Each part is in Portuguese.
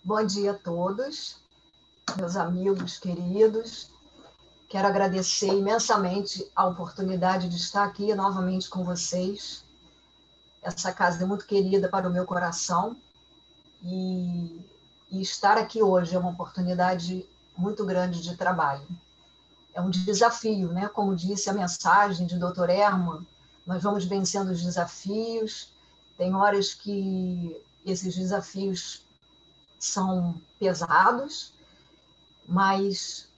Bom dia a todos, meus amigos queridos. Quero agradecer imensamente a oportunidade de estar aqui novamente com vocês. Essa casa é muito querida para o meu coração e estar aqui hoje é uma oportunidade muito grande de trabalho. É um desafio, né? Como disse a mensagem de Dr. Herman, nós vamos vencendo os desafios. Tem horas que esses desafios são pesados, mas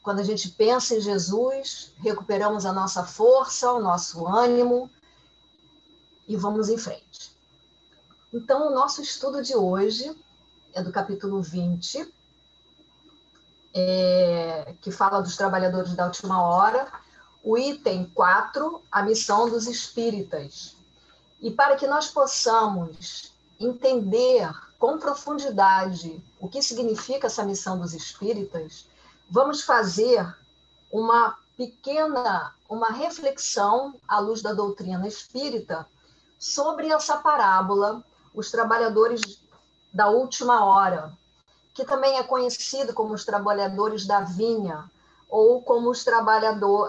quando a gente pensa em Jesus, recuperamos a nossa força, o nosso ânimo e vamos em frente. Então, o nosso estudo de hoje é do capítulo 20, que fala dos trabalhadores da última hora, o item 4, a missão dos espíritas. E para que nós possamos entender com profundidade o que significa essa missão dos espíritas, vamos fazer uma reflexão à luz da doutrina espírita sobre essa parábola, os trabalhadores da última hora, que também é conhecido como os trabalhadores da vinha, ou como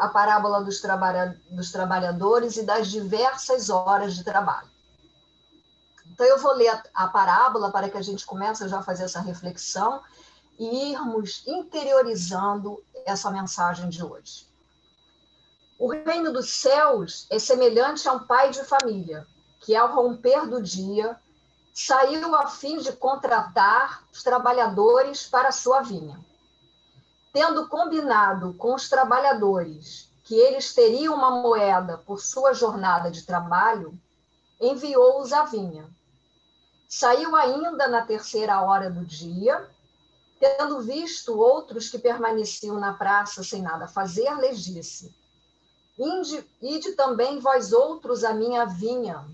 a parábola dos trabalhadores e das diversas horas de trabalho. Então, eu vou ler a parábola para que a gente comece já a fazer essa reflexão e irmos interiorizando essa mensagem de hoje. O reino dos céus é semelhante a um pai de família, que ao romper do dia, saiu a fim de contratar os trabalhadores para a sua vinha. Tendo combinado com os trabalhadores que eles teriam uma moeda por sua jornada de trabalho, enviou-os à vinha. Saiu ainda na 3ª hora do dia, tendo visto outros que permaneciam na praça sem nada fazer, lhes disse: Ide também vós outros à minha vinha,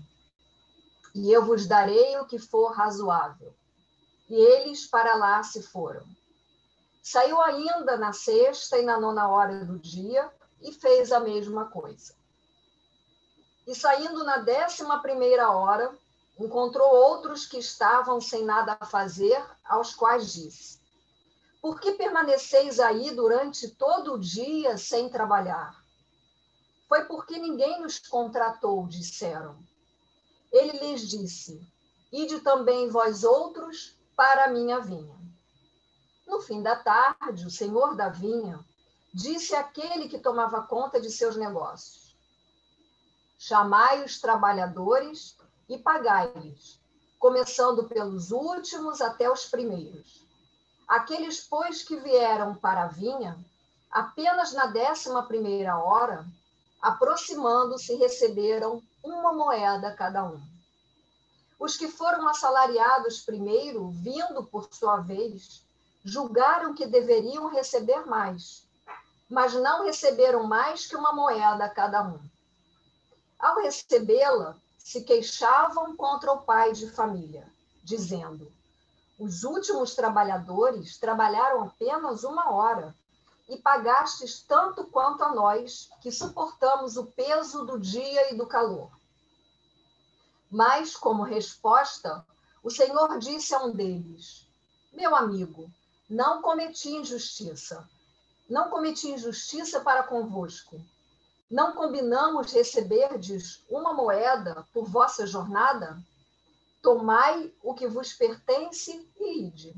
e eu vos darei o que for razoável. E eles para lá se foram. Saiu ainda na 6ª e na 9ª hora do dia e fez a mesma coisa. E saindo na 11ª hora, encontrou outros que estavam sem nada a fazer, aos quais disse: Por que permaneceis aí durante todo o dia sem trabalhar? Foi porque ninguém nos contratou, disseram. Ele lhes disse: Ide também vós outros para a minha vinha. No fim da tarde, o senhor da vinha disse àquele que tomava conta de seus negócios: Chamai os trabalhadores e pagai-lhes, começando pelos últimos até os primeiros. Aqueles, pois, que vieram para a vinha, apenas na 11ª hora, aproximando-se, receberam uma moeda cada um. Os que foram assalariados primeiro, vindo por sua vez, julgaram que deveriam receber mais, mas não receberam mais que uma moeda cada um. Ao recebê-la, se queixavam contra o pai de família, dizendo: Os últimos trabalhadores trabalharam apenas 1 hora, e pagastes tanto quanto a nós, que suportamos o peso do dia e do calor. Mas, como resposta, o Senhor disse a um deles: Meu amigo, não cometi injustiça para convosco. Não combinamos receberdes uma moeda por vossa jornada? Tomai o que vos pertence e ide.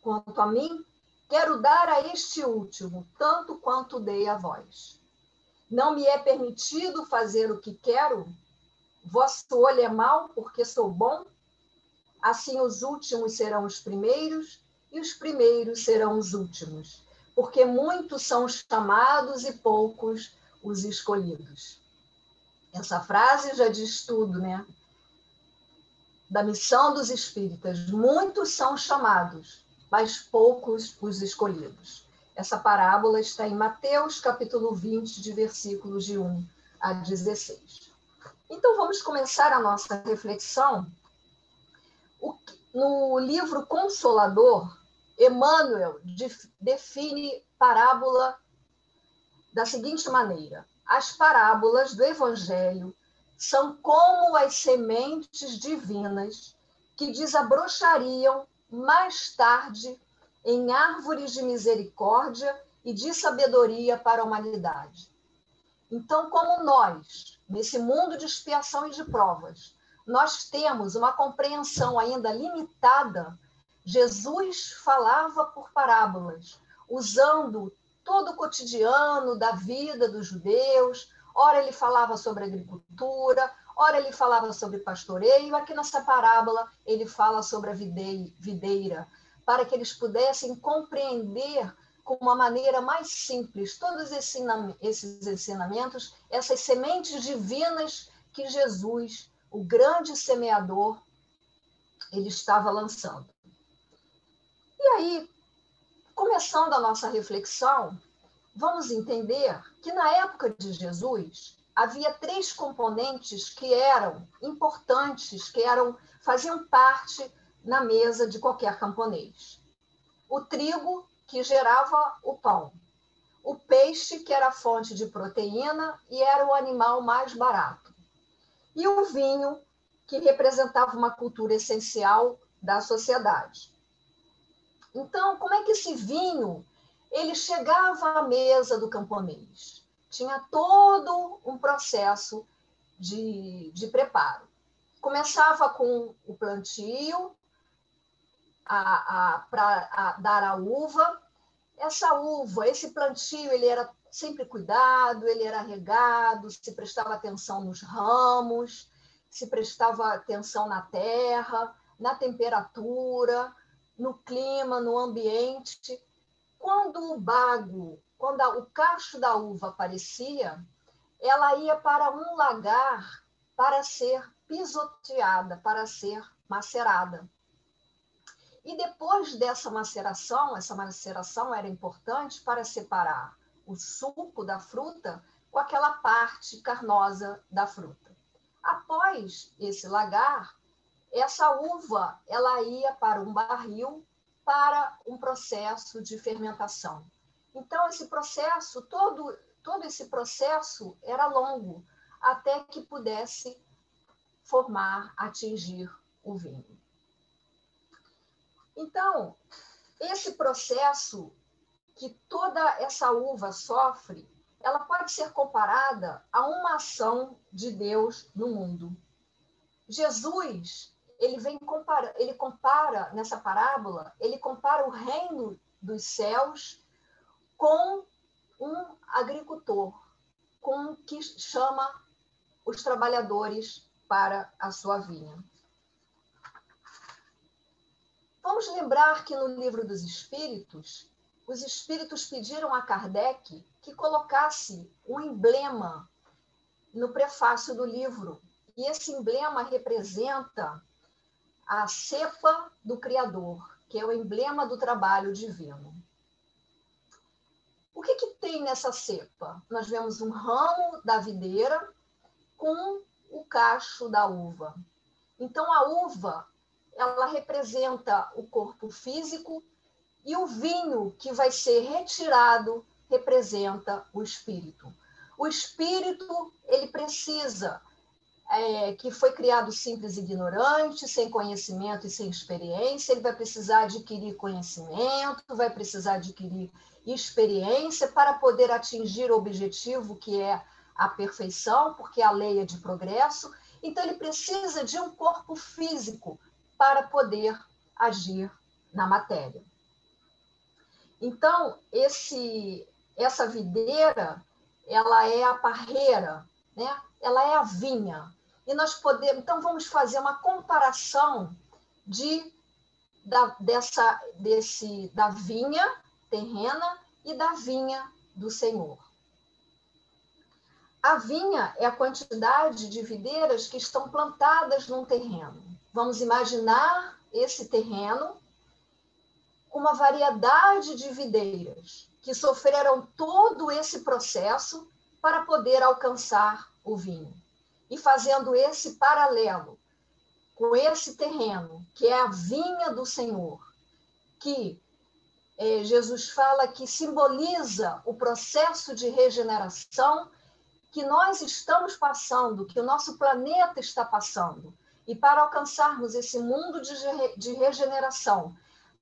Quanto a mim, quero dar a este último tanto quanto dei a vós. Não me é permitido fazer o que quero? Vosso olho é mau porque sou bom? Assim os últimos serão os primeiros e os primeiros serão os últimos, porque muitos são os chamados e poucos os escolhidos. Essa frase já diz tudo, né? Da missão dos espíritas. Muitos são chamados, mas poucos os escolhidos. Essa parábola está em Mateus, capítulo 20, de versículos de 1 a 16. Então, vamos começar a nossa reflexão. No livro Consolador, Emmanuel define parábola da seguinte maneira: as parábolas do Evangelho são como as sementes divinas que desabrochariam mais tarde em árvores de misericórdia e de sabedoria para a humanidade. Então, como nós, nesse mundo de expiação e de provas, nós temos uma compreensão ainda limitada, Jesus falava por parábolas, usando todo o cotidiano da vida dos judeus. Ora ele falava sobre agricultura, ora ele falava sobre pastoreio. Aqui nessa parábola ele fala sobre a videira, para que eles pudessem compreender com uma maneira mais simples todos esses ensinamentos, essas sementes divinas que Jesus, o grande semeador, ele estava lançando. E aí, começando a nossa reflexão, vamos entender que na época de Jesus havia 3 componentes que eram importantes, faziam parte na mesa de qualquer camponês. O trigo, que gerava o pão. O peixe, que era a fonte de proteína e era o animal mais barato. E o vinho, que representava uma cultura essencial da sociedade. Então, como é que esse vinho ele chegava à mesa do camponês? Tinha todo um processo de preparo. Começava com o plantio, para dar a uva. Essa uva, esse plantio, ele era sempre cuidado, ele era regado, se prestava atenção nos ramos, se prestava atenção na terra, na temperatura, no clima, no ambiente. Quando o cacho da uva aparecia, ela ia para um lagar para ser pisoteada, para ser macerada. E depois dessa maceração, essa maceração era importante para separar o suco da fruta com aquela parte carnosa da fruta. Após esse lagar, essa uva ela ia para um barril para um processo de fermentação. Então, esse processo, todo esse processo era longo, até que pudesse atingir o vinho. Então, esse processo que toda essa uva sofre, ela pode ser comparada a uma ação de Deus no mundo. Jesus, ele compara nessa parábola, ele compara o reino dos céus com um agricultor, com que chama os trabalhadores para a sua vinha. Vamos lembrar que no Livro dos Espíritos, os espíritos pediram a Kardec que colocasse um emblema no prefácio do livro. E esse emblema representa a cepa do Criador, que é o emblema do trabalho divino. O que tem nessa cepa? Nós vemos um ramo da videira com o cacho da uva. Então, a uva ela representa o corpo físico e o vinho que vai ser retirado representa o espírito. O espírito, ele precisa, que foi criado simples e ignorante, sem conhecimento e sem experiência, ele vai precisar adquirir conhecimento, vai precisar adquirir experiência para poder atingir o objetivo que é a perfeição, porque a lei é de progresso. Então, ele precisa de um corpo físico para poder agir na matéria. Então, essa videira, ela é a parreira, né? Ela é a vinha. E nós podemos, então, vamos fazer uma comparação da vinha terrena e da vinha do Senhor. A vinha é a quantidade de videiras que estão plantadas num terreno. Vamos imaginar esse terreno com uma variedade de videiras que sofreram todo esse processo para poder alcançar o vinho. E fazendo esse paralelo com esse terreno, que é a vinha do Senhor, que Jesus fala que simboliza o processo de regeneração que nós estamos passando, que o nosso planeta está passando. E para alcançarmos esse mundo de regeneração,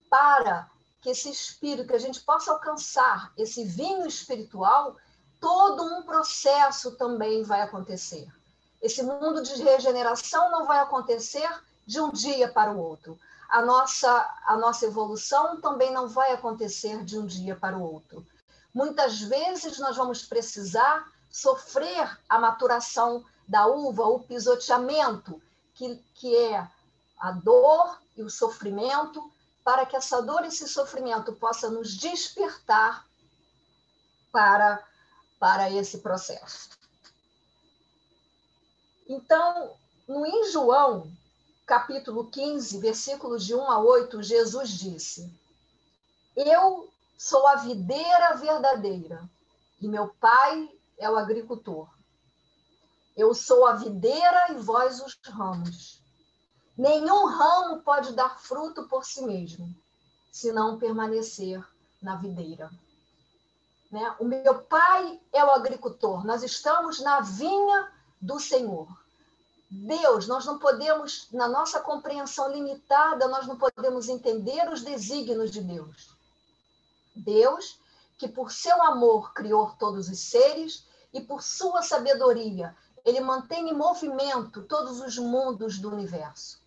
para que esse espírito, que a gente possa alcançar esse vinho espiritual, todo um processo também vai acontecer. Esse mundo de regeneração não vai acontecer de um dia para o outro. A nossa evolução também não vai acontecer de um dia para o outro. Muitas vezes nós vamos precisar sofrer a maturação da uva, o pisoteamento, que é a dor e o sofrimento, para que essa dor e esse sofrimento possa nos despertar para esse processo. Então, em João, capítulo 15, versículos de 1 a 8, Jesus disse: Eu sou a videira verdadeira e meu pai é o agricultor. Eu sou a videira e vós os ramos. Nenhum ramo pode dar fruto por si mesmo, se não permanecer na videira. Né? O meu pai é o agricultor. Nós estamos na vinha do Senhor. Deus, nós não podemos, na nossa compreensão limitada, nós não podemos entender os desígnios de Deus. Deus, que por seu amor criou todos os seres e por sua sabedoria, ele mantém em movimento todos os mundos do universo.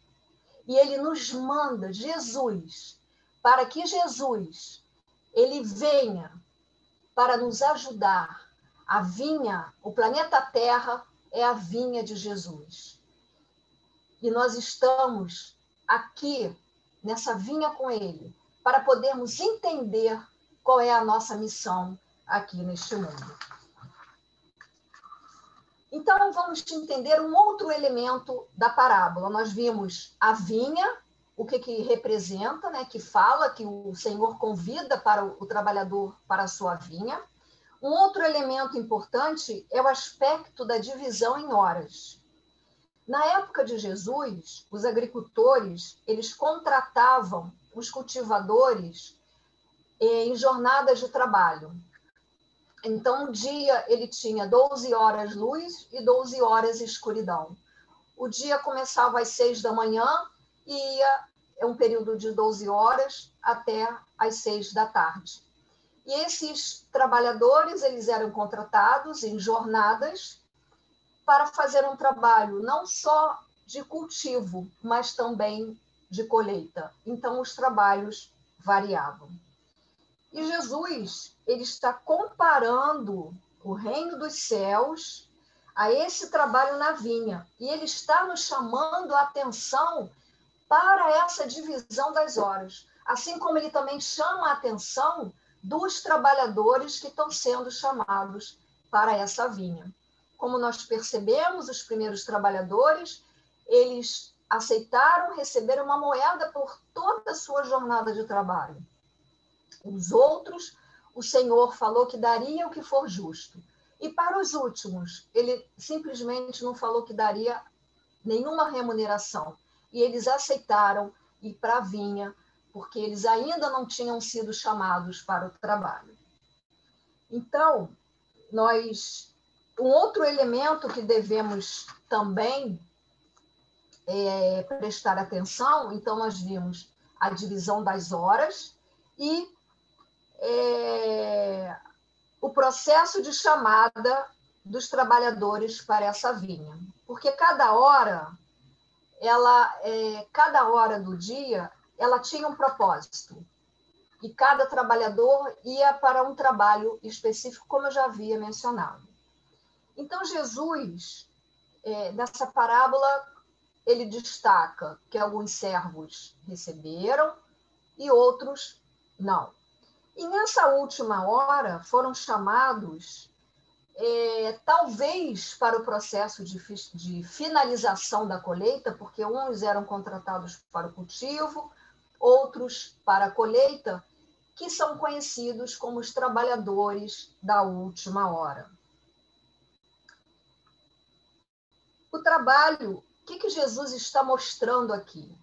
E ele nos manda Jesus, para que Jesus, ele venha para nos ajudar. A vinha, o planeta Terra, é a vinha de Jesus. E nós estamos aqui, nessa vinha com ele, para podermos entender qual é a nossa missão aqui neste mundo. Então, vamos entender um outro elemento da parábola. Nós vimos a vinha, o que representa, né? Que fala que o Senhor convida para o trabalhador para a sua vinha. Um outro elemento importante é o aspecto da divisão em horas. Na época de Jesus, os agricultores, eles contratavam os cultivadores em jornadas de trabalho. Então, um dia ele tinha 12 horas luz e 12 horas escuridão. O dia começava às 6 da manhã e ia um período de 12 horas até às 6 da tarde. E esses trabalhadores, eles eram contratados em jornadas para fazer um trabalho não só de cultivo, mas também de colheita. Então, os trabalhos variavam. E Jesus, ele está comparando o reino dos céus a esse trabalho na vinha. E ele está nos chamando a atenção para essa divisão das horas. Assim como ele também chama a atenção dos trabalhadores que estão sendo chamados para essa vinha. Como nós percebemos, os primeiros trabalhadores, eles aceitaram receber uma moeda por toda a sua jornada de trabalho. Os outros, o Senhor falou que daria o que for justo. E para os últimos, ele simplesmente não falou que daria nenhuma remuneração. E eles aceitaram ir para a vinha, porque eles ainda não tinham sido chamados para o trabalho. Então, um outro elemento que devemos também prestar atenção, então nós vimos a divisão das horas e o processo de chamada dos trabalhadores para essa vinha. Porque cada hora do dia, ela tinha um propósito. E cada trabalhador ia para um trabalho específico, como eu já havia mencionado. Então, Jesus, nessa parábola, ele destaca que alguns servos receberam e outros não. E nessa última hora foram chamados, talvez para o processo de finalização da colheita, porque uns eram contratados para o cultivo, outros para a colheita, que são conhecidos como os trabalhadores da última hora. O trabalho, o que Jesus está mostrando aqui?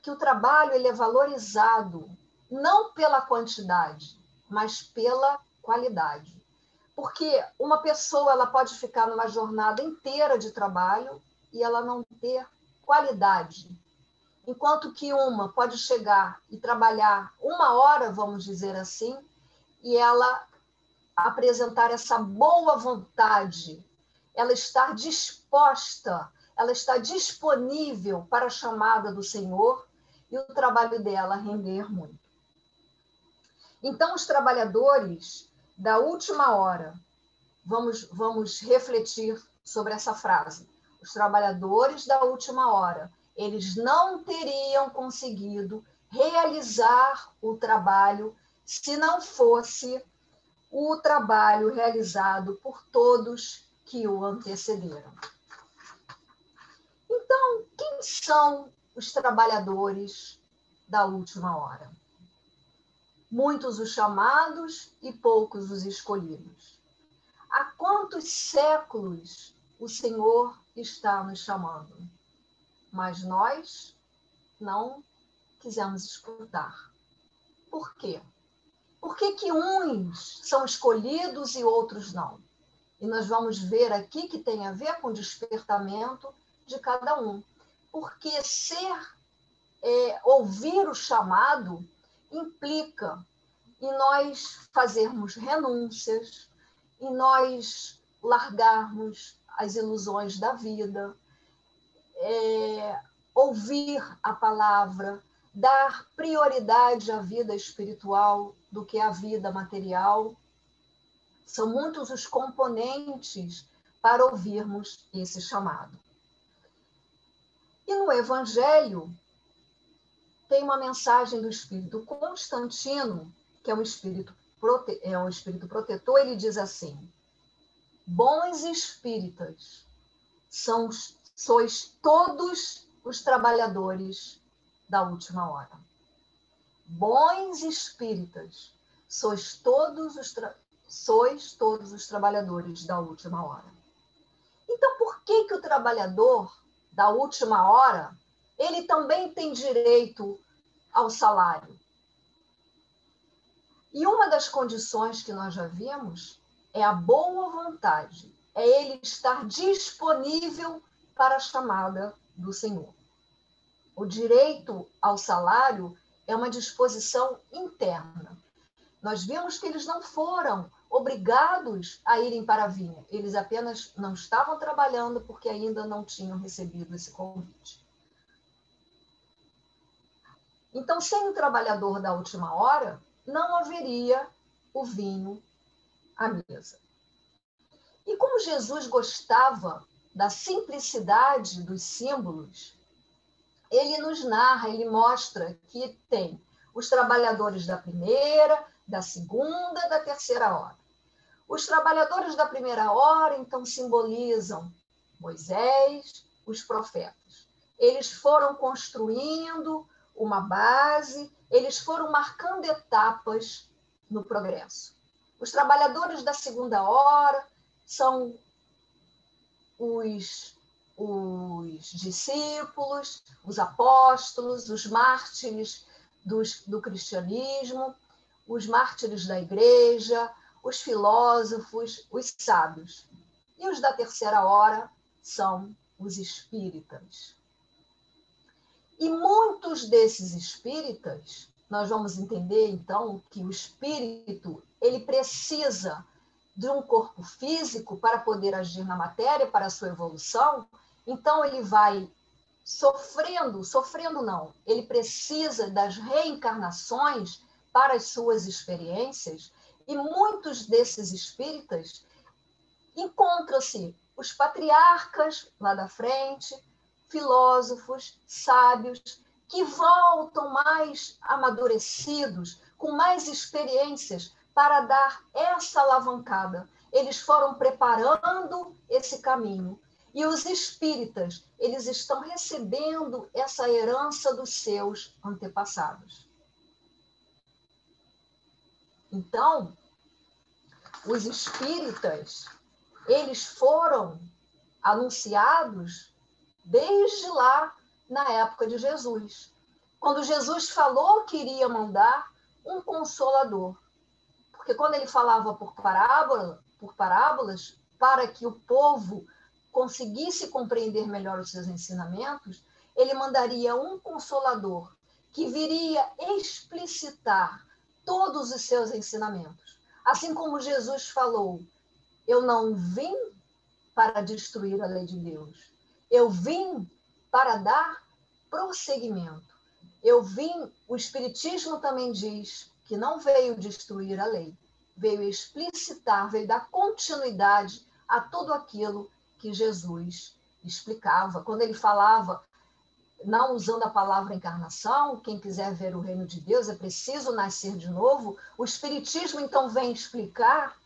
Que o trabalho ele é valorizado não pela quantidade, mas pela qualidade. Porque uma pessoa ela pode ficar numa jornada inteira de trabalho e ela não ter qualidade. Enquanto que uma pode chegar e trabalhar 1 hora, vamos dizer assim, e ela apresentar essa boa vontade, ela estar disposta, ela está disponível para a chamada do Senhor e o trabalho dela render muito. Então, os trabalhadores da última hora, vamos refletir sobre essa frase. Os trabalhadores da última hora, eles não teriam conseguido realizar o trabalho se não fosse o trabalho realizado por todos que o antecederam. Então, quem são os trabalhadores da última hora? Muitos os chamados e poucos os escolhidos. Há quantos séculos o Senhor está nos chamando? Mas nós não quisemos escutar. Por quê? Por que que uns são escolhidos e outros não? E nós vamos ver aqui que tem a ver com o despertamento de cada um. Porque ouvir o chamado implica em nós fazermos renúncias, em nós largarmos as ilusões da vida, ouvir a palavra, dar prioridade à vida espiritual do que à vida material. São muitos os componentes para ouvirmos esse chamado. E no Evangelho tem uma mensagem do Espírito Constantino, que é um espírito protetor. Ele diz assim: bons espíritas, sois todos os trabalhadores da última hora. Bons espíritas, sois todos os trabalhadores da última hora. Então, por que que o trabalhador da última hora, ele também tem direito ao salário? E uma das condições que nós já vimos é a boa vontade, é ele estar disponível para a chamada do Senhor. O direito ao salário é uma disposição interna. Nós vimos que eles não foram obrigados a irem para a vinha, eles apenas não estavam trabalhando porque ainda não tinham recebido esse convite. Então, sem o trabalhador da última hora, não haveria o vinho à mesa. E como Jesus gostava da simplicidade dos símbolos, ele nos narra, ele mostra que tem os trabalhadores da primeira, da segunda, da terceira hora. Os trabalhadores da primeira hora, então, simbolizam Moisés, os profetas. Eles foram construindo uma base, eles foram marcando etapas no progresso. Os trabalhadores da segunda hora são os discípulos, os apóstolos, os mártires do cristianismo, os mártires da igreja, os filósofos, os sábios. E os da terceira hora são os espíritas. E muitos desses espíritas, nós vamos entender então que o espírito, ele precisa de um corpo físico para poder agir na matéria, para a sua evolução. Então ele vai sofrendo não, ele precisa das reencarnações para as suas experiências, e muitos desses espíritas encontram-se os patriarcas lá da frente, filósofos, sábios, que voltam mais amadurecidos, com mais experiências, para dar essa alavancada. Eles foram preparando esse caminho. E os espíritas, eles estão recebendo essa herança dos seus antepassados. Então, os espíritas, eles foram anunciados desde lá na época de Jesus, quando Jesus falou que iria mandar um consolador. Porque quando ele falava por parábolas, para que o povo conseguisse compreender melhor os seus ensinamentos, ele mandaria um consolador que viria explicitar todos os seus ensinamentos. Assim como Jesus falou, eu não vim para destruir a lei de Deus. Eu vim para dar prosseguimento. O Espiritismo também diz que não veio destruir a lei, veio explicitar, veio dar continuidade a tudo aquilo que Jesus explicava. Quando ele falava, não usando a palavra encarnação, quem quiser ver o reino de Deus é preciso nascer de novo, o Espiritismo então vem explicar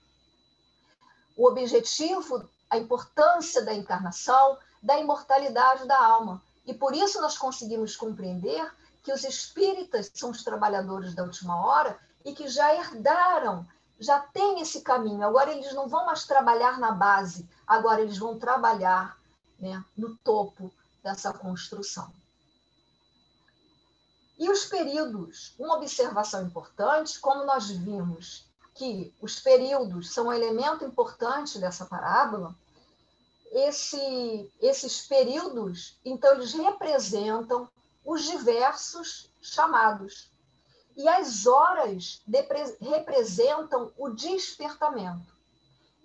o objetivo, a importância da encarnação, da imortalidade da alma. E por isso nós conseguimos compreender que os espíritas são os trabalhadores da última hora e que já herdaram, já têm esse caminho. Agora eles não vão mais trabalhar na base, agora eles vão trabalhar, né, no topo dessa construção. E os períodos, uma observação importante, como nós vimos que os períodos são um elemento importante dessa parábola, esses períodos, então, eles representam os diversos chamados. E as horas representam o despertamento.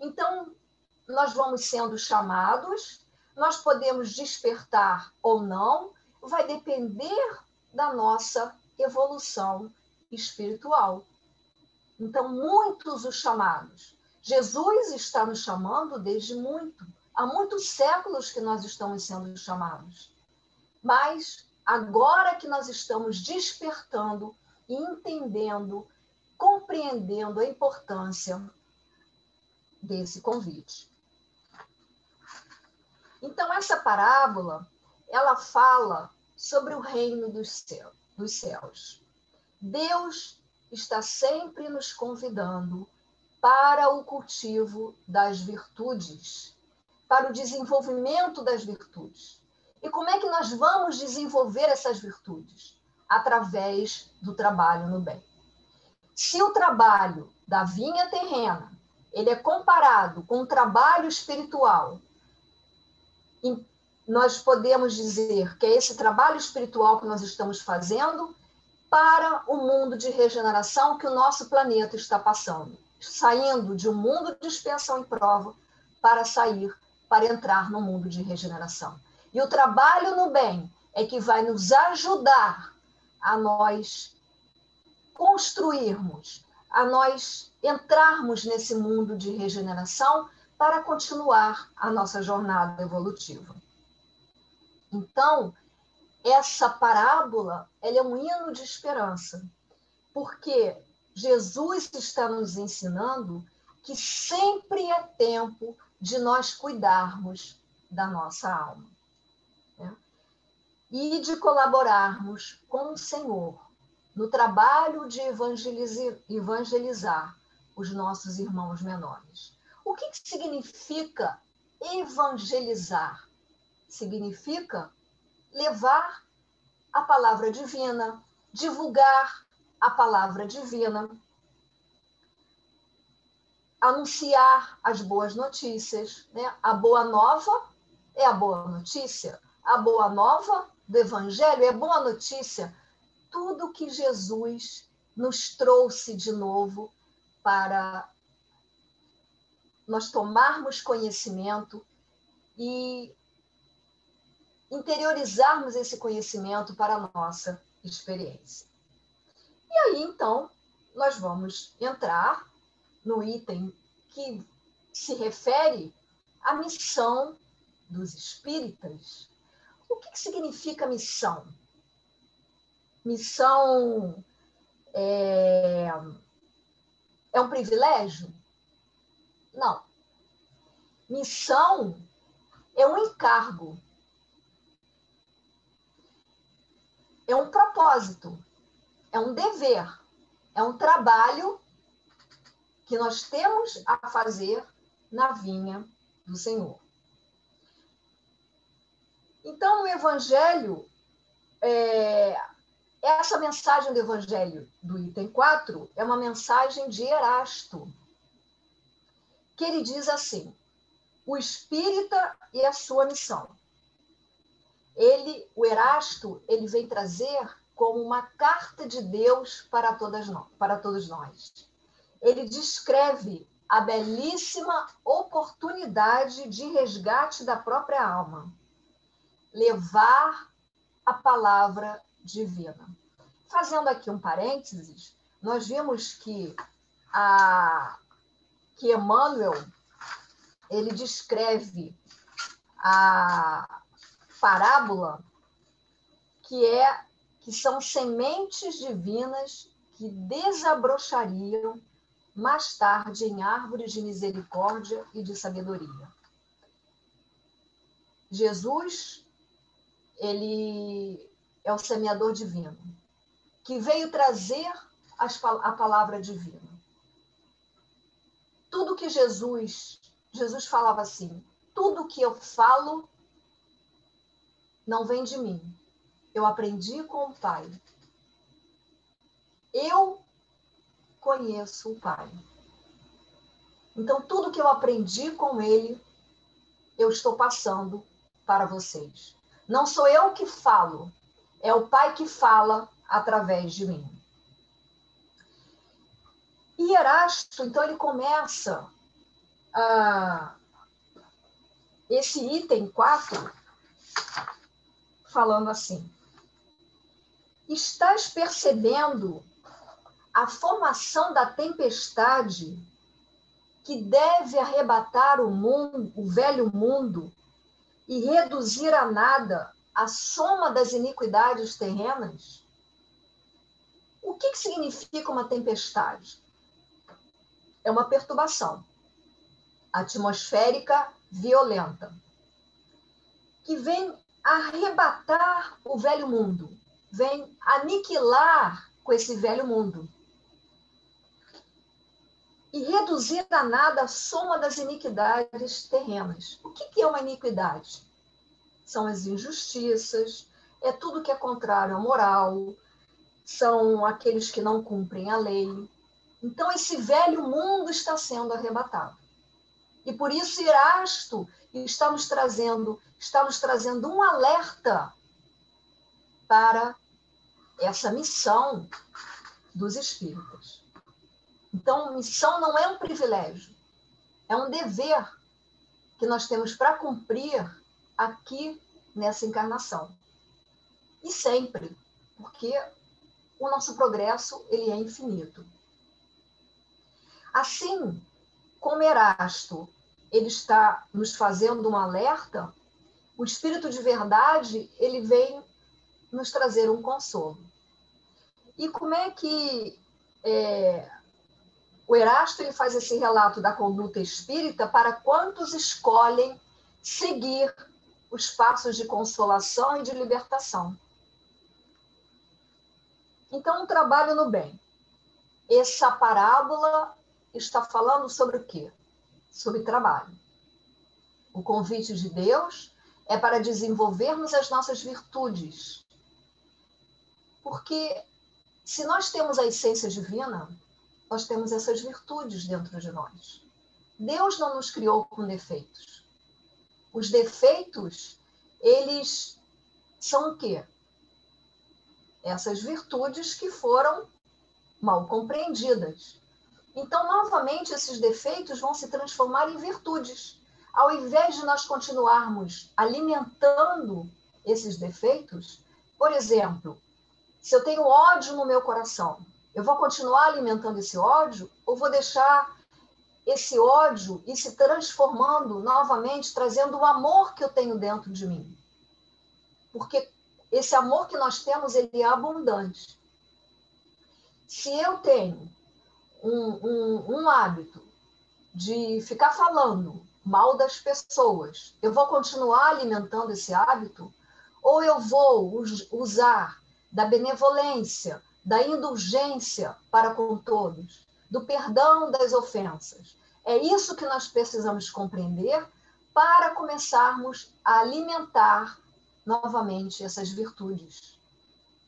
Então, nós vamos sendo chamados, nós podemos despertar ou não, vai depender da nossa evolução espiritual. Então, muitos os chamados. Jesus está nos chamando desde muito. Há muitos séculos que nós estamos sendo chamados. Mas agora que nós estamos despertando e entendendo, compreendendo a importância desse convite. Então, essa parábola, ela fala sobre o reino dos céus. Deus está sempre nos convidando para o cultivo das virtudes, para o desenvolvimento das virtudes. E como é que nós vamos desenvolver essas virtudes? Através do trabalho no bem. Se o trabalho da vinha terrena, ele é comparado com o trabalho espiritual, nós podemos dizer que é esse trabalho espiritual que nós estamos fazendo para o mundo de regeneração que o nosso planeta está passando, saindo de um mundo de expiação e prova para entrar no mundo de regeneração. E o trabalho no bem é que vai nos ajudar a nós construirmos, a nós entrarmos nesse mundo de regeneração para continuar a nossa jornada evolutiva. Então, essa parábola, ela é um hino de esperança, porque Jesus está nos ensinando que sempre é tempo de nós cuidarmos da nossa alma, né? E de colaborarmos com o Senhor no trabalho de evangelizar os nossos irmãos menores. O que significa evangelizar? Significa levar a palavra divina, divulgar a palavra divina, anunciar as boas notícias, né? A boa nova é a boa notícia, a boa nova do Evangelho é a boa notícia, tudo que Jesus nos trouxe de novo para nós tomarmos conhecimento e interiorizarmos esse conhecimento para a nossa experiência. E aí, então, nós vamos entrar no item que se refere à missão dos espíritas. O que significa missão? Missão é um privilégio? Não. Missão é um encargo. É um propósito, é um dever, é um trabalho que nós temos a fazer na vinha do Senhor. Então, no Evangelho, essa mensagem do Evangelho do item 4 é uma mensagem de Erasto, que ele diz assim: o espírita e a sua missão. o Erasto, ele vem trazer como uma carta de Deus para todos nós. Ele descreve a belíssima oportunidade de resgate da própria alma. Levar a palavra divina. Fazendo aqui um parênteses, nós vimos que Emmanuel, ele descreve a parábola que são sementes divinas que desabrochariam mais tarde em árvores de misericórdia e de sabedoria. Jesus, ele é o semeador divino, que veio trazer a palavra divina. Tudo que Jesus falava assim, tudo que eu falo não vem de mim. Eu aprendi com o Pai. Eu conheço o Pai. Então, tudo que eu aprendi com ele, eu estou passando para vocês. Não sou eu que falo, é o Pai que fala através de mim. E Erasto, então, ele começa esse item 4 falando assim: estás percebendo a formação da tempestade que deve arrebatar o velho mundo e reduzir a nada a soma das iniquidades terrenas? O que significa uma tempestade? É uma perturbação atmosférica violenta que vem arrebatar o velho mundo, vem aniquilar com esse velho mundo e reduzir a nada a soma das iniquidades terrenas. O que é uma iniquidade? São as injustiças, é tudo que é contrário à moral, são aqueles que não cumprem a lei. Então, esse velho mundo está sendo arrebatado. E por isso, Erasto está nos trazendo um alerta para essa missão dos espíritas. Então, missão não é um privilégio, é um dever que nós temos para cumprir aqui nessa encarnação. E sempre, porque o nosso progresso ele é infinito. Assim como Erasto ele está nos fazendo um alerta, o Espírito de Verdade ele vem nos trazer um consolo. E como é que o Erasto ele faz esse relato da conduta espírita para quantos escolhem seguir os passos de consolação e de libertação? Então, o trabalho no bem. Essa parábola está falando sobre o quê? Sobre trabalho. O convite de Deus é para desenvolvermos as nossas virtudes. Porque se nós temos a essência divina, nós temos essas virtudes dentro de nós. Deus não nos criou com defeitos. Os defeitos, eles são o quê? Essas virtudes que foram mal compreendidas. Então, novamente, esses defeitos vão se transformar em virtudes. Ao invés de nós continuarmos alimentando esses defeitos, por exemplo, se eu tenho ódio no meu coração, eu vou continuar alimentando esse ódio ou vou deixar esse ódio ir se transformando novamente, trazendo o amor que eu tenho dentro de mim? Porque esse amor que nós temos, ele é abundante. Se eu tenho um hábito de ficar falando mal das pessoas, eu vou continuar alimentando esse hábito? Ou eu vou usar da benevolência, da indulgência para com todos, do perdão das ofensas? É isso que nós precisamos compreender para começarmos a alimentar novamente essas virtudes.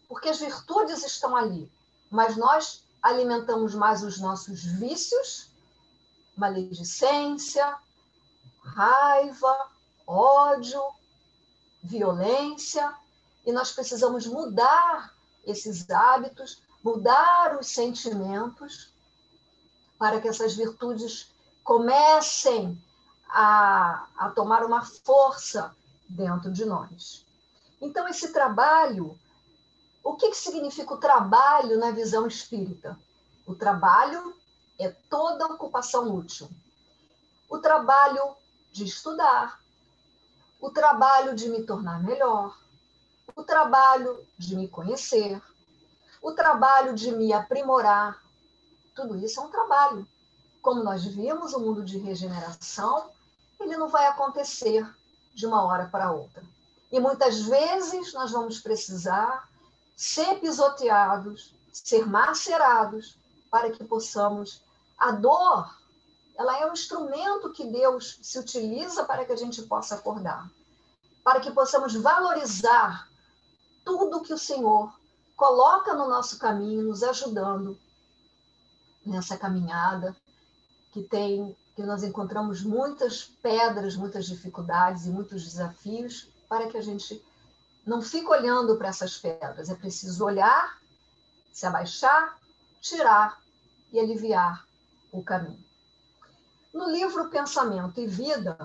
Porque as virtudes estão ali, mas nós alimentamos mais os nossos vícios, maledicência, raiva, ódio, violência, e nós precisamos mudar esses hábitos, mudar os sentimentos, para que essas virtudes comecem a tomar uma força dentro de nós. Então, esse trabalho, o que significa o trabalho na visão espírita? O trabalho é toda ocupação útil. O trabalho de estudar, o trabalho de me tornar melhor, o trabalho de me conhecer, o trabalho de me aprimorar. Tudo isso é um trabalho. Como nós vimos, o mundo de regeneração, ele não vai acontecer de uma hora para outra. E muitas vezes nós vamos precisar ser pisoteados, ser macerados, para que possamos... A dor, ela é um instrumento que Deus se utiliza para que a gente possa acordar, para que possamos valorizar tudo que o Senhor coloca no nosso caminho, nos ajudando nessa caminhada que nós encontramos muitas pedras, muitas dificuldades e muitos desafios, para que a gente não fique olhando para essas pedras. É preciso olhar, se abaixar, tirar e aliviar o caminho. No livro Pensamento e Vida,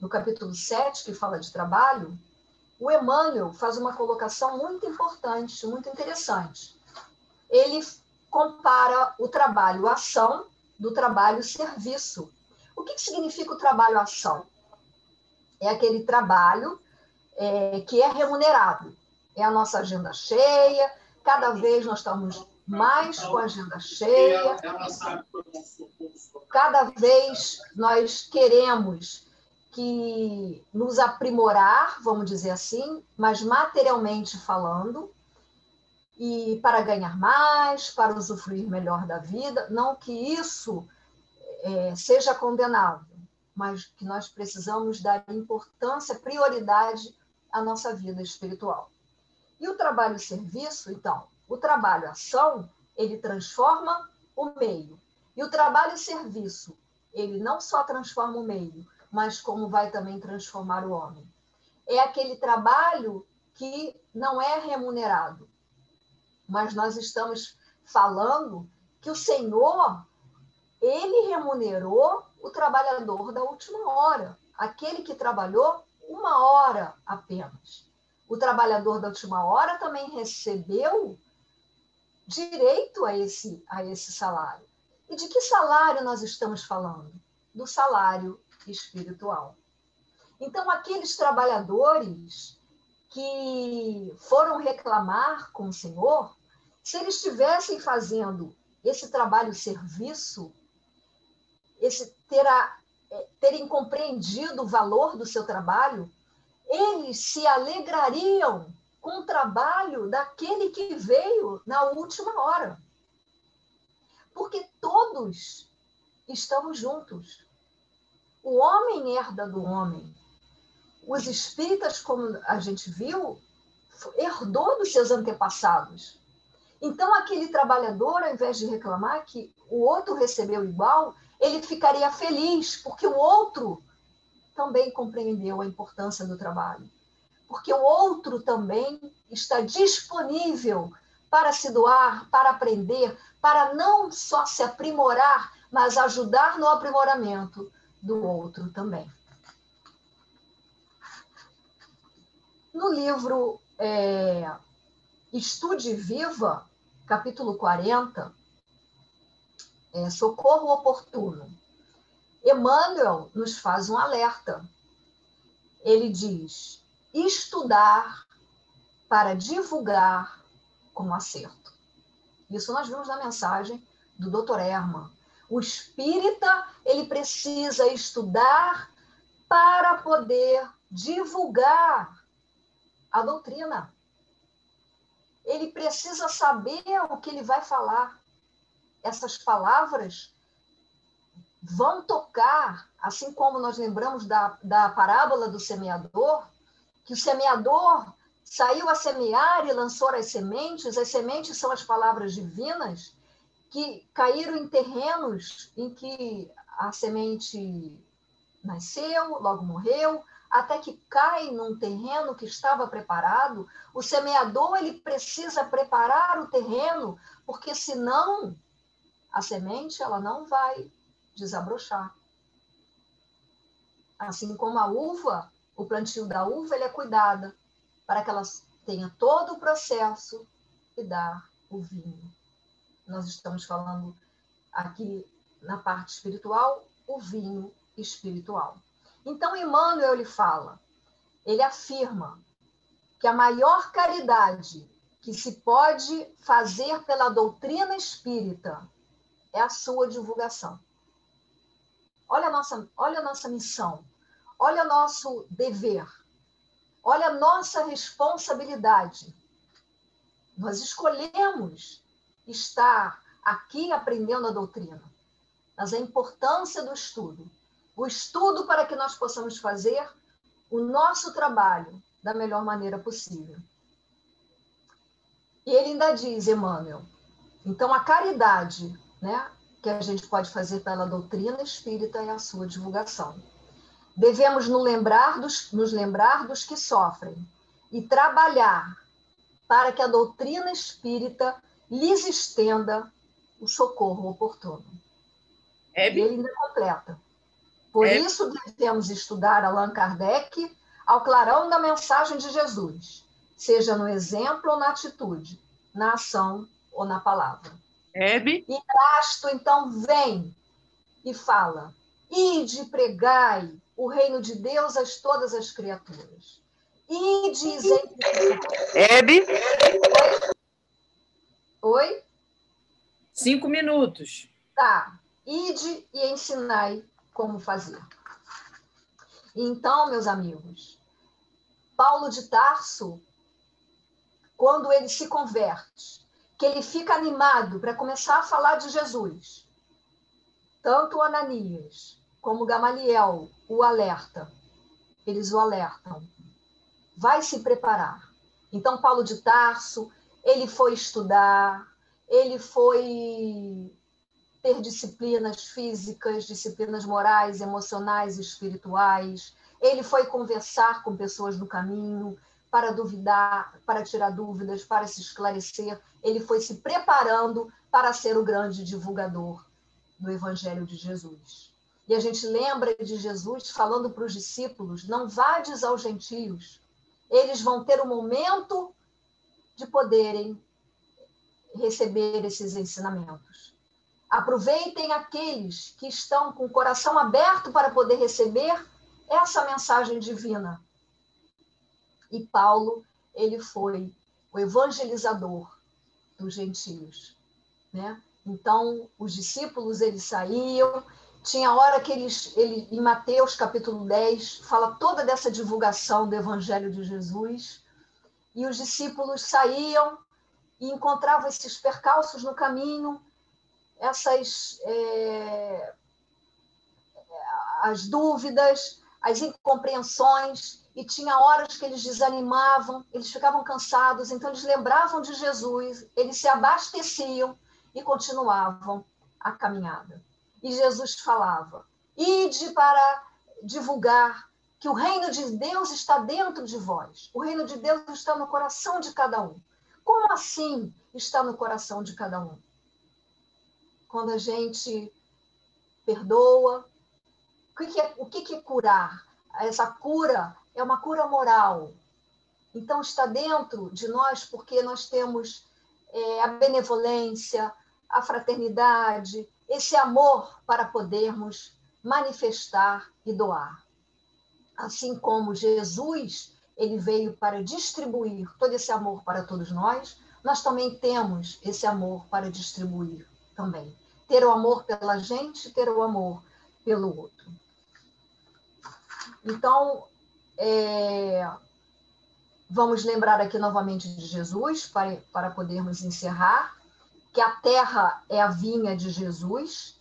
no capítulo 7, que fala de trabalho, o Emmanuel faz uma colocação muito importante, muito interessante. Ele compara o trabalho-ação do trabalho-serviço. O que significa o trabalho-ação? É aquele trabalho que é remunerado. É a nossa agenda cheia, cada vez nós estamos mais com a agenda cheia, cada vez nós queremos que nos aprimorar, vamos dizer assim, mas materialmente falando, e para ganhar mais, para usufruir melhor da vida. Não que isso seja condenável, mas que nós precisamos dar importância, prioridade à nossa vida espiritual. E o trabalho-serviço, então, o trabalho-ação, ele transforma o meio. E o trabalho-serviço, ele não só transforma o meio, mas como vai também transformar o homem. É aquele trabalho que não é remunerado, mas nós estamos falando que o Senhor, ele remunerou o trabalhador da última hora, aquele que trabalhou 1 hora apenas. O trabalhador da última hora também recebeu direito a esse salário. E de que salário nós estamos falando? Do salário espiritual. Então, aqueles trabalhadores que foram reclamar com o Senhor, se eles estivessem fazendo esse trabalho-serviço, terem compreendido o valor do seu trabalho, eles se alegrariam com o trabalho daquele que veio na última hora. Porque todos estamos juntos. O homem herda do homem. Os espíritas, como a gente viu, herdou dos seus antepassados. Então, aquele trabalhador, ao invés de reclamar que o outro recebeu igual, ele ficaria feliz, porque o outro também compreendeu a importância do trabalho. Porque o outro também está disponível para se doar, para aprender, para não só se aprimorar, mas ajudar no aprimoramento do outro também. No livro Estude Viva, capítulo 40, Socorro Oportuno, Emmanuel nos faz um alerta. Ele diz: estudar para divulgar com acerto. Isso nós vimos na mensagem do Dr. Hermann. O espírita, ele precisa estudar para poder divulgar a doutrina. Ele precisa saber o que ele vai falar. Essas palavras vão tocar, assim como nós lembramos da parábola do semeador, que o semeador saiu a semear e lançou as sementes são as palavras divinas, que caíram em terrenos em que a semente nasceu, logo morreu, até que cai num terreno que estava preparado. O semeador, ele precisa preparar o terreno, porque senão a semente ela não vai desabrochar. Assim como a uva, o plantio da uva, ele é cuidado para que ela tenha todo o processo e dar o vinho. Nós estamos falando aqui na parte espiritual, o vinho espiritual. Então, Emmanuel, ele fala, ele afirma que a maior caridade que se pode fazer pela doutrina espírita é a sua divulgação. Olha a nossa missão, olha o nosso dever, olha a nossa responsabilidade. Nós escolhemos estar aqui aprendendo a doutrina, mas a importância do estudo. O estudo para que nós possamos fazer o nosso trabalho da melhor maneira possível. E ele ainda diz, Emmanuel, então a caridade, né, que a gente pode fazer pela doutrina espírita é a sua divulgação. Devemos nos lembrar dos que sofrem e trabalhar para que a doutrina espírita lhes estenda o socorro oportuno. E ele ainda completa. Por isso devemos estudar Allan Kardec ao clarão da mensagem de Jesus, seja no exemplo ou na atitude, na ação ou na palavra. E Erasto, então, vem e fala, ide e pregai o reino de Deus a todas as criaturas. Ide e exemplificai. Oi? 5 minutos. Tá. Ide e ensinai como fazer. Então, meus amigos, Paulo de Tarso, quando ele se converte, que ele fica animado para começar a falar de Jesus, tanto Ananias como Gamaliel o alerta, eles o alertam, vai se preparar. Então, Paulo de Tarso, ele foi estudar, ele foi ter disciplinas físicas, disciplinas morais, emocionais, espirituais. Ele foi conversar com pessoas no caminho para duvidar, para tirar dúvidas, para se esclarecer. Ele foi se preparando para ser o grande divulgador do Evangelho de Jesus. E a gente lembra de Jesus falando para os discípulos, não vades aos gentios, eles vão ter o momento de poderem receber esses ensinamentos. Aproveitem aqueles que estão com o coração aberto para poder receber essa mensagem divina. E Paulo, ele foi o evangelizador dos gentios, né? Então, os discípulos, eles saíam, tinha hora que ele, em Mateus, capítulo 10, fala toda dessa divulgação do evangelho de Jesus, e os discípulos saíam e encontravam esses percalços no caminho, as dúvidas, as incompreensões, e tinha horas que eles desanimavam, eles ficavam cansados, então eles lembravam de Jesus, eles se abasteciam e continuavam a caminhada. E Jesus falava, ide para divulgar que o reino de Deus está dentro de vós, o reino de Deus está no coração de cada um. Como assim está no coração de cada um? Quando a gente perdoa, o que é curar? Essa cura é uma cura moral. Então, está dentro de nós porque nós temos a benevolência, a fraternidade, esse amor para podermos manifestar e doar. Assim como Jesus, ele veio para distribuir todo esse amor para todos nós, nós também temos esse amor para distribuir também. Ter o amor pela gente, ter o amor pelo outro. Então, vamos lembrar aqui novamente de Jesus, para podermos encerrar, que a Terra é a vinha de Jesus.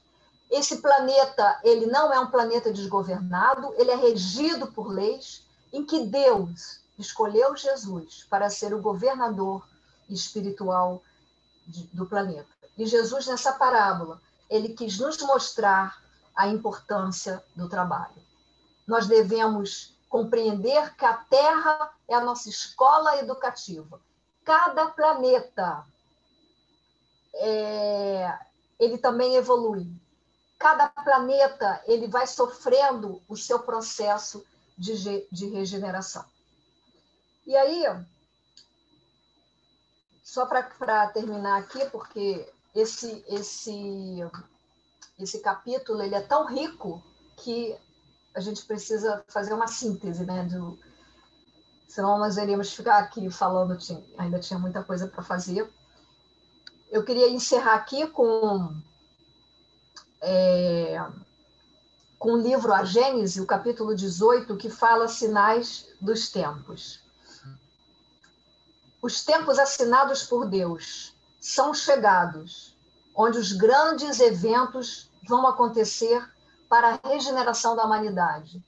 Esse planeta, ele não é um planeta desgovernado, ele é regido por leis em que Deus escolheu Jesus para ser o governador espiritual do planeta. E Jesus, nessa parábola, ele quis nos mostrar a importância do trabalho. Nós devemos compreender que a Terra é a nossa escola educativa. Cada planeta ele também evolui. Cada planeta ele vai sofrendo o seu processo de regeneração. E aí, só para terminar aqui, porque esse capítulo ele é tão rico que a gente precisa fazer uma síntese, né? Senão nós iríamos ficar aqui falando, ainda tinha muita coisa para fazer. Eu queria encerrar aqui com o livro A Gênese, o capítulo 18, que fala sinais dos tempos. Os tempos assinados por Deus são chegados, onde os grandes eventos vão acontecer para a regeneração da humanidade.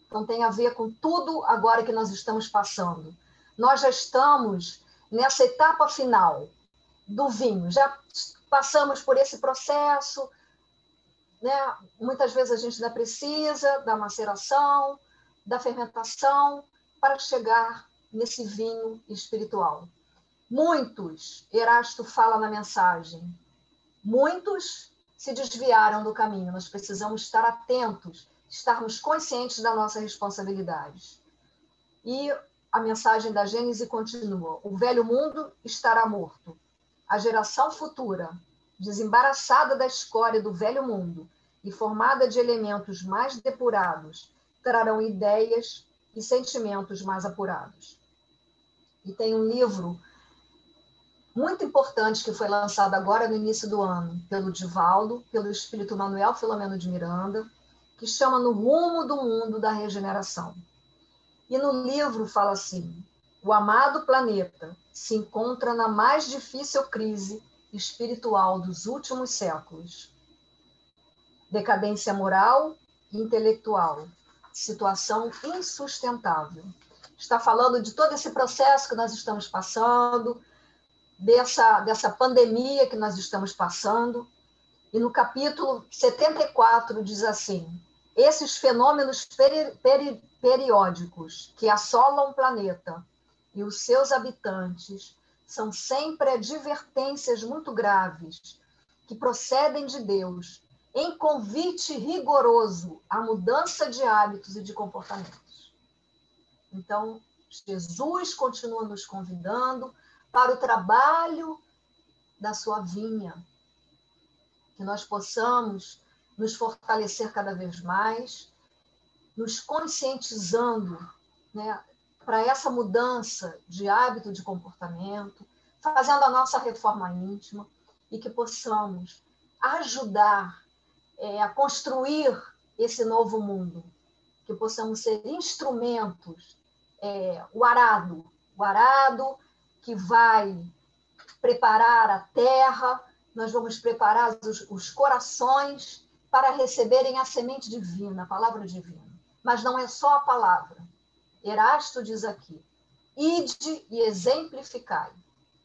Então, tem a ver com tudo agora que nós estamos passando. Nós já estamos nessa etapa final do vinho, já passamos por esse processo, né? Muitas vezes a gente ainda precisa da maceração, da fermentação, para chegar nesse vinho espiritual. Muitos, Erasto fala na mensagem, muitos se desviaram do caminho. Nós precisamos estar atentos, estarmos conscientes da nossa responsabilidade. E a mensagem da Gênese continua: o velho mundo estará morto. A geração futura, desembaraçada da escória do velho mundo e formada de elementos mais depurados, trarão ideias e sentimentos mais apurados. E tem um livro muito importante que foi lançado agora no início do ano pelo Divaldo, pelo Espírito Manuel Filomeno de Miranda, que chama No Rumo do Mundo da Regeneração. E no livro fala assim: o amado planeta se encontra na mais difícil crise espiritual dos últimos séculos. Decadência moral e intelectual, situação insustentável. Está falando de todo esse processo que nós estamos passando, dessa pandemia que nós estamos passando. E no capítulo 74 diz assim: esses fenômenos periódicos que assolam o planeta e os seus habitantes são sempre advertências muito graves que procedem de Deus em convite rigoroso à mudança de hábitos e de comportamentos. Então, Jesus continua nos convidando para o trabalho da sua vinha, que nós possamos nos fortalecer cada vez mais, nos conscientizando, né, para essa mudança de hábito, de comportamento, fazendo a nossa reforma íntima e que possamos ajudar a construir esse novo mundo, que possamos ser instrumentos, o arado que vai preparar a terra, nós vamos preparar os corações para receberem a semente divina, a palavra divina. Mas não é só a palavra. Erasto diz aqui: ide e exemplificai,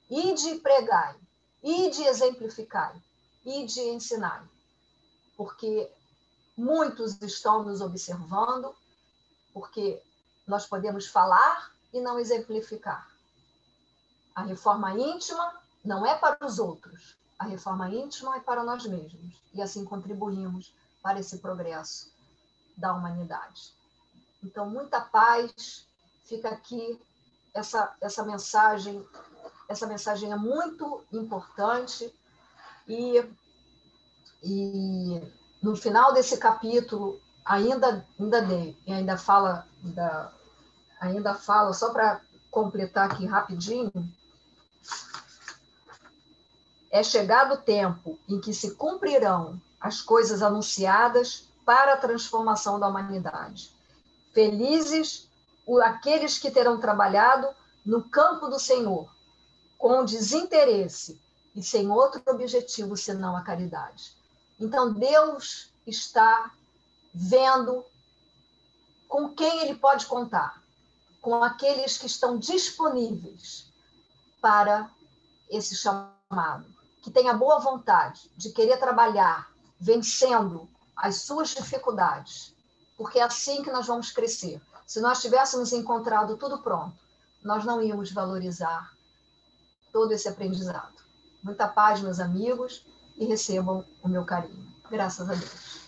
ide e pregai, ide e exemplificai, ide e ensinai. Porque muitos estão nos observando, porque nós podemos falar e não exemplificar. A reforma íntima não é para os outros, a reforma íntima é para nós mesmos. E assim contribuímos para esse progresso da humanidade. Então, muita paz. Fica aqui essa mensagem. Essa mensagem é muito importante. E no final desse capítulo, ainda fala, só para completar aqui rapidinho, é chegado o tempo em que se cumprirão as coisas anunciadas para a transformação da humanidade. Felizes aqueles que terão trabalhado no campo do Senhor, com desinteresse e sem outro objetivo senão a caridade. Então, Deus está vendo com quem Ele pode contar, com aqueles que estão disponíveis para esse chamado, que tem a boa vontade de querer trabalhar vencendo as suas dificuldades, porque é assim que nós vamos crescer. Se nós tivéssemos encontrado tudo pronto, nós não íamos valorizar todo esse aprendizado. Muita paz, meus amigos, e recebam o meu carinho. Graças a Deus.